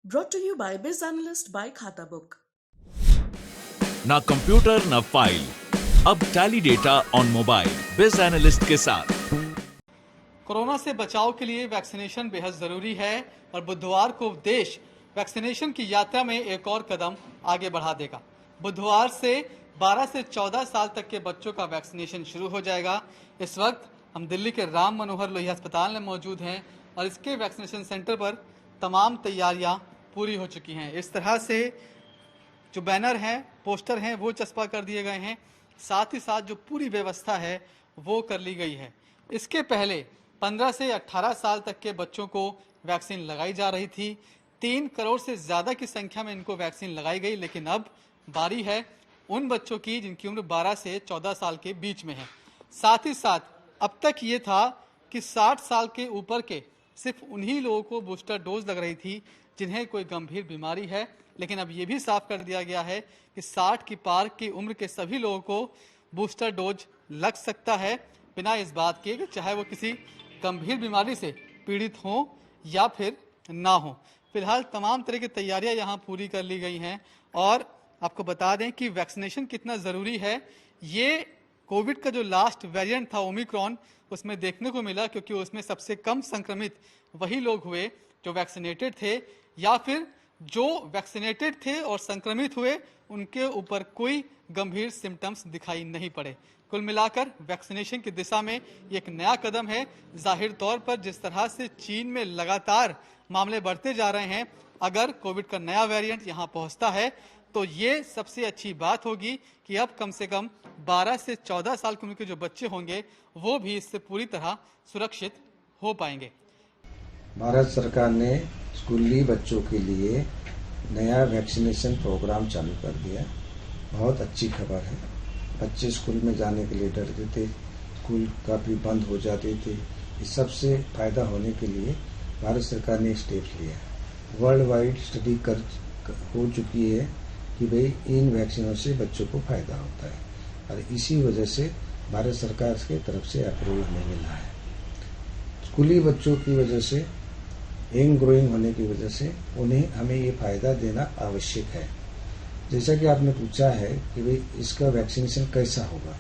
Brought to you by Biz Analyst by Khata Book. ना computer ना file, अब tally data on mobile बिज analyst के साथ। कोरोना से बचाव के लिए वैक्सीनेशन बेहद जरूरी है और बुधवार को देश वैक्सीनेशन की यात्रा में एक और कदम आगे बढ़ा देगा। बुधवार से 12 से 14 साल तक के बच्चों का वैक्सीनेशन शुरू हो जाएगा। इस वक्त हम दिल्ली के राम मनोहर लोहिया अस्पताल में मौजूद हैं और इसके वैक्सीनेशन सेंटर पर तमाम तैयारियां पूरी हो चुकी हैं। इस तरह से जो बैनर हैं, पोस्टर हैं, वो चस्पा कर दिए गए हैं। साथ ही साथ जो पूरी व्यवस्था है वो कर ली गई है। इसके पहले 15 से 18 साल तक के बच्चों को वैक्सीन लगाई जा रही थी। 3 करोड़ से ज़्यादा की संख्या में इनको वैक्सीन लगाई गई, लेकिन अब बारी है उन बच्चों की जिनकी उम्र 12 से 14 साल के बीच में है। साथ ही साथ अब तक ये था कि 60 साल के ऊपर के सिर्फ उन्हीं लोगों को बूस्टर डोज लग रही थी जिन्हें कोई गंभीर बीमारी है, लेकिन अब ये भी साफ कर दिया गया है कि 60 की पार की उम्र के सभी लोगों को बूस्टर डोज लग सकता है, बिना इस बात के कि चाहे वो किसी गंभीर बीमारी से पीड़ित हों या फिर ना हो। फिलहाल तमाम तरह की तैयारियां यहाँ पूरी कर ली गई हैं और आपको बता दें कि वैक्सीनेशन कितना ज़रूरी है ये कोविड का जो लास्ट वेरिएंट था ओमिक्रॉन, उसमें देखने को मिला, क्योंकि उसमें सबसे कम संक्रमित वही लोग हुए जो वैक्सीनेटेड थे या फिर जो वैक्सीनेटेड थे और संक्रमित हुए उनके ऊपर कोई गंभीर सिम्टम्स दिखाई नहीं पड़े। कुल मिलाकर वैक्सीनेशन की दिशा में ये एक नया कदम है। जाहिर तौर पर जिस तरह से चीन में लगातार मामले बढ़ते जा रहे हैं, अगर कोविड का नया वेरिएंट यहाँ पहुँचता है तो ये सबसे अच्छी बात होगी कि अब कम से कम 12 से 14 साल की उम्र के जो बच्चे होंगे वो भी इससे पूरी तरह सुरक्षित हो पाएंगे। भारत सरकार ने स्कूली बच्चों के लिए नया वैक्सीनेशन प्रोग्राम चालू कर दिया। बहुत अच्छी खबर है। बच्चे स्कूल में जाने के लिए डरते थे, स्कूल काफ़ी बंद हो जाते थे। इस सब से फायदा होने के लिए भारत सरकार ने स्टेप लिया। वर्ल्ड वाइड स्टडी हो चुकी है कि भाई इन वैक्सीनों से बच्चों को फायदा होता है और इसी वजह से भारत सरकार की तरफ से अप्रूवल हमें मिला है। स्कूली बच्चों की वजह से, यंग ग्रोइंग होने की वजह से उन्हें हमें ये फायदा देना आवश्यक है। जैसा कि आपने पूछा है कि भाई इसका वैक्सीनेशन कैसा होगा,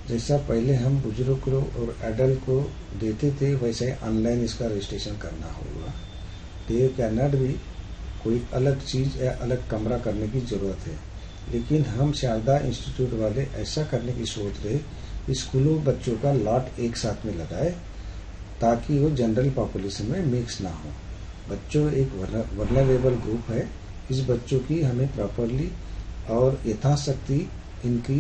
जैसा पहले हम बुजुर्ग को और एडल्ट को देते थे वैसे ही ऑनलाइन इसका रजिस्ट्रेशन करना होगा। दे कैन नॉट भी कोई अलग चीज़ या अलग कमरा करने की ज़रूरत है, लेकिन हम शारदा इंस्टीट्यूट वाले ऐसा करने की सोच रहे कि स्कूलों बच्चों का लॉट एक साथ में लगाए ताकि वो जनरल पॉपुलेशन में मिक्स ना हो। बच्चों एक वल्नरेबल ग्रुप है, इस बच्चों की हमें प्रॉपरली और यथाशक्ति इनकी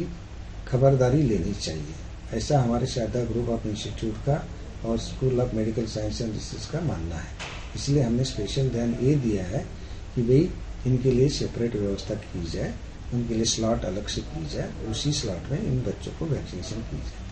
खबरदारी लेनी चाहिए। ऐसा हमारे शारदा ग्रुप ऑफ इंस्टीट्यूट का और school of medical science and research का मानना है। इसलिए हमने स्पेशल ध्यान ये दिया है कि भाई इनके लिए सेपरेट व्यवस्था की जाए, उनके लिए स्लॉट अलग से की जाए, उसी स्लॉट में इन बच्चों को वैक्सीनेशन की जाए।